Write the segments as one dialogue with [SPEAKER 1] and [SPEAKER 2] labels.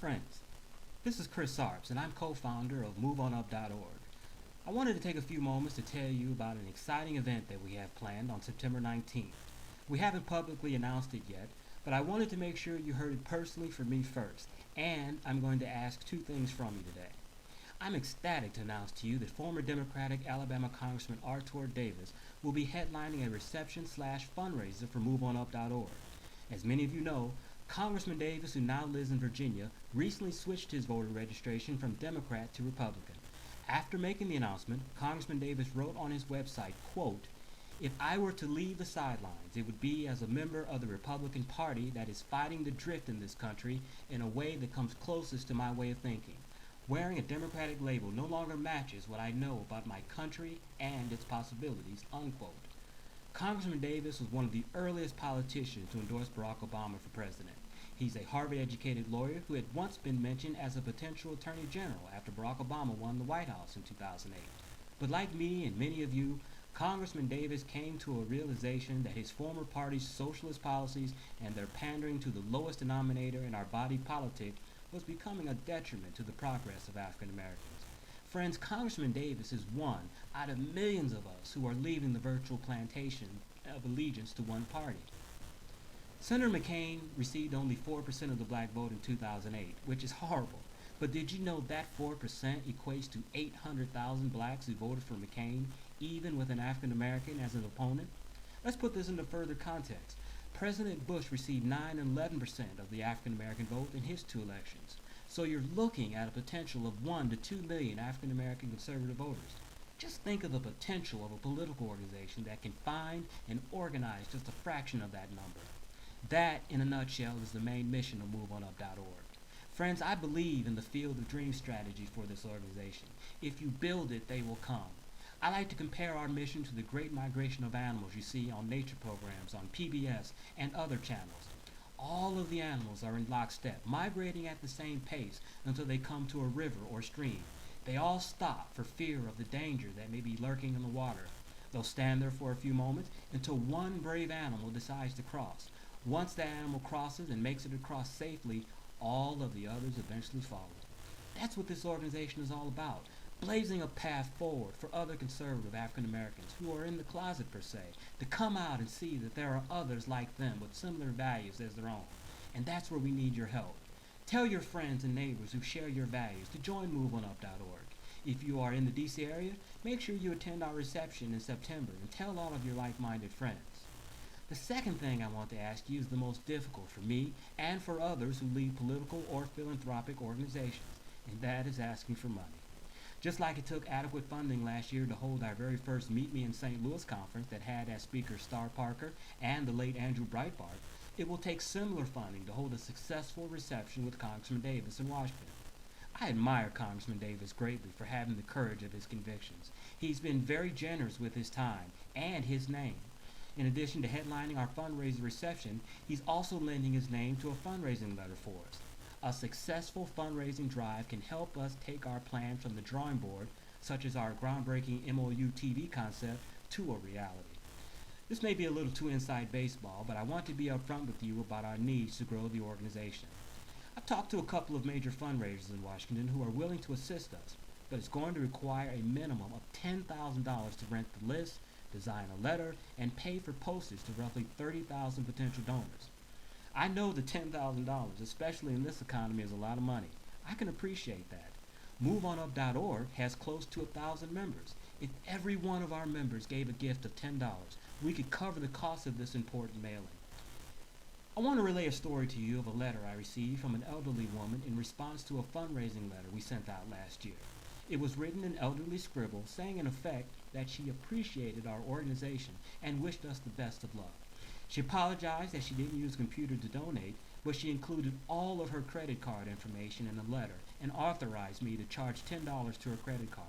[SPEAKER 1] Friends, this is Chris Arps, and I'm co-founder of MoveOnUp.org. I wanted to take a few moments to tell you about an exciting event that we have planned on September 19th. We haven't publicly announced it yet, but I wanted to make sure you heard it personally from me first, and I'm going to ask two things from you today. I'm ecstatic to announce to you that former Democratic Alabama Congressman Artur Davis will be headlining a reception/fundraiser for MoveOnUp.org. As many of you know, Congressman Davis, who now lives in Virginia, recently switched his voter registration from Democrat to Republican. After making the announcement, Congressman Davis wrote on his website, quote, "If I were to leave the sidelines, it would be as a member of the Republican Party that is fighting the drift in this country in a way that comes closest to my way of thinking. Wearing a Democratic label no longer matches what I know about my country and its possibilities," unquote. Congressman Davis was one of the earliest politicians to endorse Barack Obama for president. He's a Harvard-educated lawyer who had once been mentioned as a potential attorney general after Barack Obama won the White House in 2008. But like me and many of you, Congressman Davis came to a realization that his former party's socialist policies and their pandering to the lowest denominator in our body politic was becoming a detriment to the progress of African Americans. Friends, Congressman Davis is one out of millions of us who are leaving the virtual plantation of allegiance to one party. Senator McCain received only 4% of the black vote in 2008, which is horrible. But did you know that 4% equates to 800,000 blacks who voted for McCain, even with an African American as an opponent? Let's put this into further context. President Bush received 9 and 11% of the African American vote in his two elections. So you're looking at a potential of 1 to 2 million African American conservative voters. Just think of the potential of a political organization that can find and organize just a fraction of that number. That, in a nutshell, is the main mission of MoveOnUp.org. Friends, I believe in the field of dream strategy for this organization. If you build it, they will come. I like to compare our mission to the great migration of animals you see on nature programs, on PBS, and other channels. All of the animals are in lockstep, migrating at the same pace until they come to a river or stream. They all stop for fear of the danger that may be lurking in the water. They'll stand there for a few moments until one brave animal decides to cross. Once that animal crosses and makes it across safely, all of the others eventually follow. That's what this organization is all about, blazing a path forward for other conservative African Americans who are in the closet per se, to come out and see that there are others like them with similar values as their own. And that's where we need your help. Tell your friends and neighbors who share your values to join MoveOnUp.org. If you are in the DC area, make sure you attend our reception in September and tell all of your like-minded friends. The second thing I want to ask you is the most difficult for me and for others who lead political or philanthropic organizations, and that is asking for money. Just like it took adequate funding last year to hold our very first Meet Me in St. Louis conference that had as speakers Star Parker and the late Andrew Breitbart, it will take similar funding to hold a successful reception with Congressman Davis in Washington. I admire Congressman Davis greatly for having the courage of his convictions. He's been very generous with his time and his name. In addition to headlining our fundraiser reception, he's also lending his name to a fundraising letter for us. A successful fundraising drive can help us take our plans from the drawing board, such as our groundbreaking MOU TV concept, to a reality. This may be a little too inside baseball, but I want to be upfront with you about our needs to grow the organization. I've talked to a couple of major fundraisers in Washington who are willing to assist us, but it's going to require a minimum of $10,000 to rent the list, design a letter, and pay for postage to roughly 30,000 potential donors. I know the $10,000, especially in this economy, is a lot of money. I can appreciate that. MoveOnUp.org has close to 1,000 members. If every one of our members gave a gift of $10, we could cover the cost of this important mailing. I want to relay a story to you of a letter I received from an elderly woman in response to a fundraising letter we sent out last year. It was written in elderly scribble, saying in effect that she appreciated our organization and wished us the best of luck. She apologized that she didn't use a computer to donate, but she included all of her credit card information in the letter and authorized me to charge $10 to her credit card.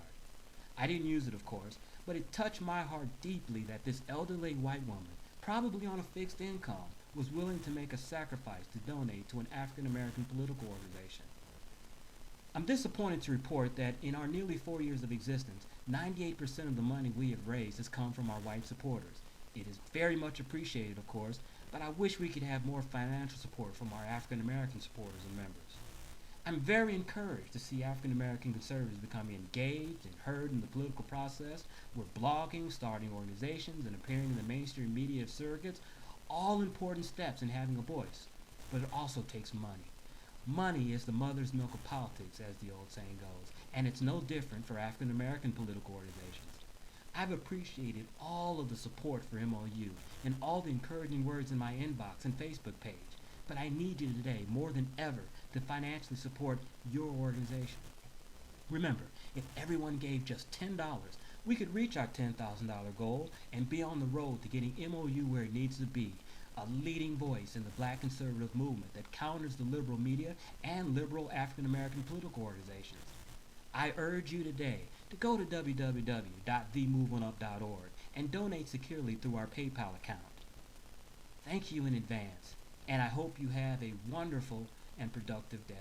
[SPEAKER 1] I didn't use it, of course, but it touched my heart deeply that this elderly white woman, probably on a fixed income, was willing to make a sacrifice to donate to an African American political organization. I'm disappointed to report that in our nearly 4 years of existence, 98% of the money we have raised has come from our white supporters. It is very much appreciated, of course, but I wish we could have more financial support from our African American supporters and members. I'm very encouraged to see African American conservatives becoming engaged and heard in the political process. We're blogging, starting organizations, and appearing in the mainstream media surrogates, all important steps in having a voice. But it also takes money. Money is the mother's milk of politics, as the old saying goes, and it's no different for African American political organizations. I've appreciated all of the support for MOU and all the encouraging words in my inbox and Facebook page, but I need you today more than ever to financially support your organization. Remember, if everyone gave just $10, we could reach our $10,000 goal and be on the road to getting MOU where it needs to be, a leading voice in the black conservative movement that counters the liberal media and liberal African American political organizations. I urge you today to go to www.themoveonup.org and donate securely through our PayPal account. Thank you in advance, and I hope you have a wonderful and productive day.